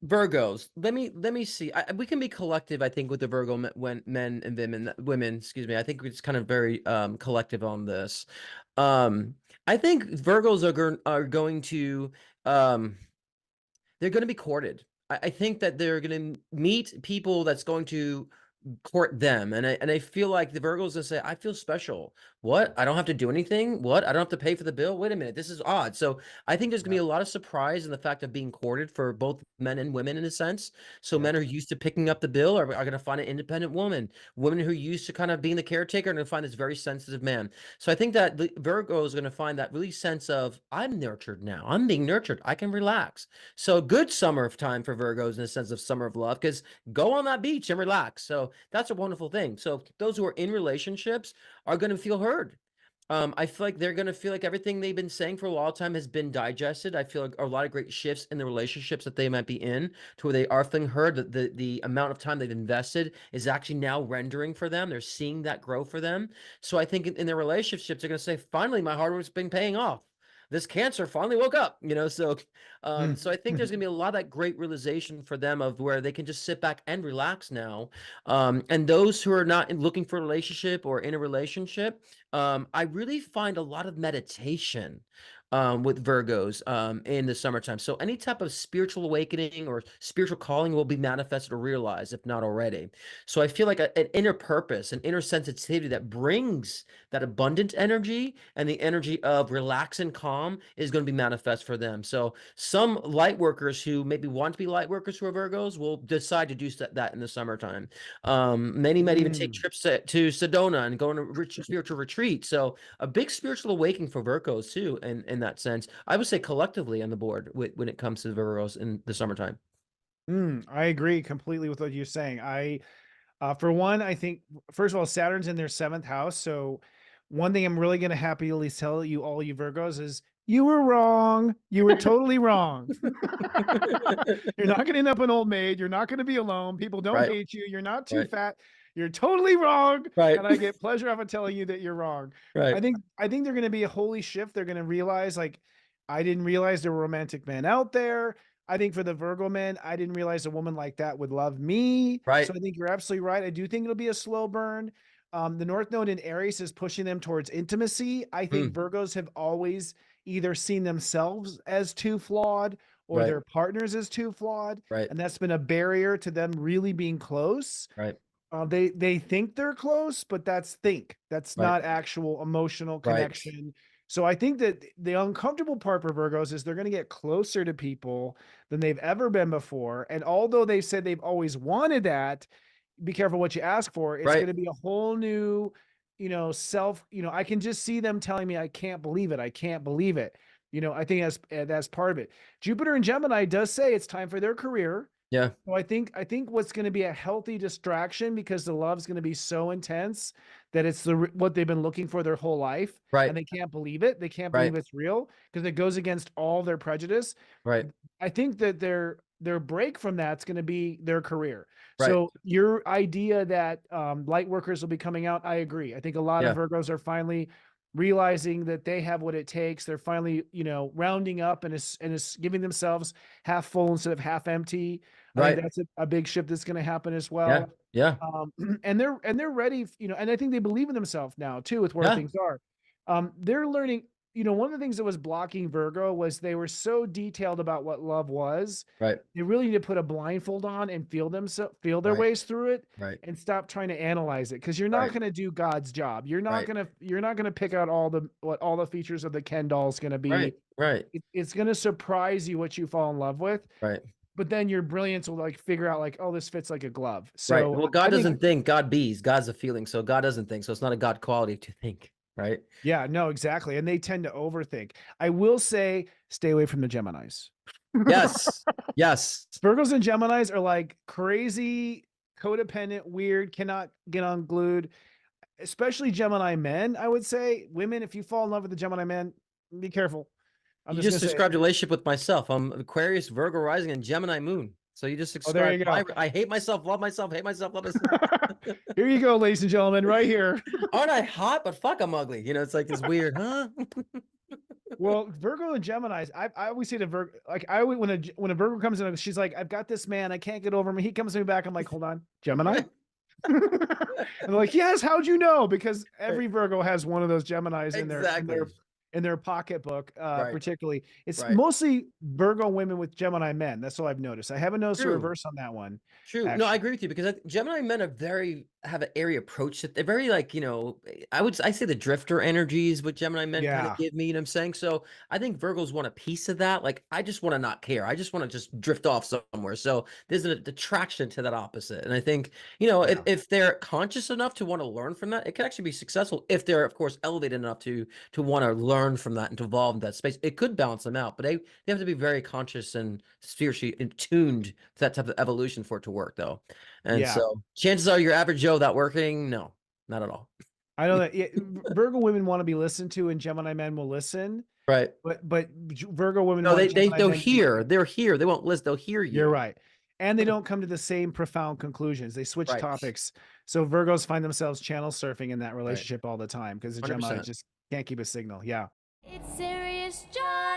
Virgos. Let me see. We can be collective, I think, with the Virgo when men and women. Excuse me. I think it's kind of very collective on this. Um, I think Virgos are going to um they're going to be courted. I think that they're going to meet people that's going to court them, and I feel like the Virgos gonna say, "I feel special." What? I don't have to do anything? What? I don't have to pay for the bill? Wait a minute, this is odd. So I think there's gonna be Yep. a lot of surprise in the fact of being courted for both men and women in a sense. So Yep. men who are used to picking up the bill are gonna find an independent woman. Women who are used to kind of being the caretaker are gonna find this very sensitive man. So I think that the Virgo is gonna find that really sense of I'm nurtured now. I'm being nurtured. I can relax. So good summer of time for Virgos in the sense of summer of love, because go on that beach and relax. So that's a wonderful thing. So those who are in relationships are going to feel heard. I feel like they're going to feel like everything they've been saying for a long time has been digested. I feel like a lot of great shifts in the relationships that they might be in to where they are feeling heard. That the amount of time they've invested is actually now rendering for them. They're seeing that grow for them. So I think in their relationships, they're going to say, "Finally, my hard work's been paying off. This cancer finally woke up." So I think there's gonna be a lot of that great realization for them of where they can just sit back and relax now. And those who are not looking for a relationship or in a relationship, I really find a lot of meditation with Virgos in the summertime. So any type of spiritual awakening or spiritual calling will be manifested or realized, if not already. So I feel like an inner purpose, an inner sensitivity that brings that abundant energy and the energy of relax and calm is going to be manifest for them. So some light workers who maybe want to be light workers who are Virgos will decide to do that in the summertime. Many might even take Mm. trips to Sedona and go on a rich spiritual retreat. So a big spiritual awakening for Virgos too, in that sense. I would say collectively on the board when it comes to the Virgos in the summertime. I agree completely with what you're saying. For one, I think first of all, Saturn's in their seventh house. So one thing I'm really going to happily tell you, all you Virgos, is you were wrong. You were totally wrong. You're not going to end up an old maid. You're not going to be alone. People don't Right, hate you. You're not too right, fat. You're totally wrong. right, And I get pleasure out of telling you that you're wrong. right, I think they're going to be a holy shift. They're going to realize, like, I didn't realize there were romantic men out there. I think for the Virgo men, I didn't realize a woman like that would love me. So right. I think you're absolutely right. I do think it'll be a slow burn. The North Node in Aries is pushing them towards intimacy. I think Mm, Virgos have always either seen themselves as too flawed or right, their partners as too flawed, right, and that's been a barrier to them really being close. right, They think they're close, but that's think. That's right, not actual emotional right, connection. So I think that the uncomfortable part for Virgos is they're going to get closer to people than they've ever been before. And although they said they've always wanted that, be careful what you ask for. It's right. going to be a whole new, self. I can just see them telling me, "I can't believe it. I can't believe it." I think that's part of it. Jupiter and Gemini does say it's time for their career. Yeah, So I think what's going to be a healthy distraction because the love's going to be so intense that it's what they've been looking for their whole life, and right, they can't believe it. They can't believe right, it's real because it goes against all their prejudice. right, I think that their break from that's going to be their career. right. So your idea that light workers will be coming out, I agree. I think a lot of Yeah, Virgos are finally realizing that they have what it takes. They're finally, rounding up and is giving themselves half full instead of half empty. I think right. that's a big shift that's going to happen as Yeah, well. yeah, And they're ready, and I think they believe in themselves now too with where yeah. things are. They're learning. One of the things that was blocking Virgo was they were so detailed about what love was. Right, They really need to put a blindfold on and feel their right, ways through it right, and stop trying to analyze it because you're not right, going to do God's job. You're not right, going to you're not going to pick out all the features of the Ken doll is going to right, be. right, It's going to surprise you what you fall in love with, right, but then your brilliance will like figure out like, oh, this fits like a glove. right. So Well, God I think, doesn't think, God bees. God's a feeling, so God doesn't think. So it's not a God quality to think, right? yeah, no, exactly. And they tend to overthink. I will say, stay away from the Geminis. Yes, yes. Virgos and Geminis are like crazy, codependent, weird, cannot get unglued, especially Gemini men. I would say women, if you fall in love with the Gemini man, be careful. I'm You just going just to say, described a relationship with myself. I'm Aquarius, Virgo rising, and Gemini moon. So you just oh, there described you my go. I hate myself, hate myself, love myself. Here you go, ladies and gentlemen, right here. Aren't I hot? But fuck, I'm ugly. It's like this weird, huh? Well, Virgo and Gemini's, I always say to Virgo, like I always, when a Virgo comes in, she's like, I've got this man, I can't get over him. He comes to me back. I'm like, hold on, Gemini. Right. And they're like, yes, how'd you know? Because Right. every Virgo has one of those Geminis in their Exactly. in their pocketbook. Right. Particularly, it's Right. mostly Virgo women with Gemini men. That's all I've noticed. I haven't noticed a True. reverse on that one, True. No, I actually. agree with you because Gemini men are have an airy approach. That they're very like, I say the drifter energies what Gemini men kind of Yeah, give me, you know what I'm saying? So I think Virgos want a piece of that. Like I just want to not care. I just want to just drift off somewhere. So there's an attraction to that opposite. And I think, yeah, if they're conscious enough to want to learn from that, it can actually be successful if they're of course elevated enough to want to learn from that and to evolve in that space. It could balance them out, but they have to be very conscious and spiritually tuned to that type of evolution for it to work, though. And yeah. so chances are your average Joe that working, no, not at all. I know that, yeah, Virgo women want to be listened to, and Gemini men will listen. Right. But Virgo women No, want Gemini they'll men to be. hear. They're here. They won't listen. They'll hear You're you. right. And they don't come to the same profound conclusions. They switch Right. topics. So Virgos find themselves channel surfing in that Right. relationship all the time because the Gemini 100%. just can't keep a signal. Yeah. It's serious, John.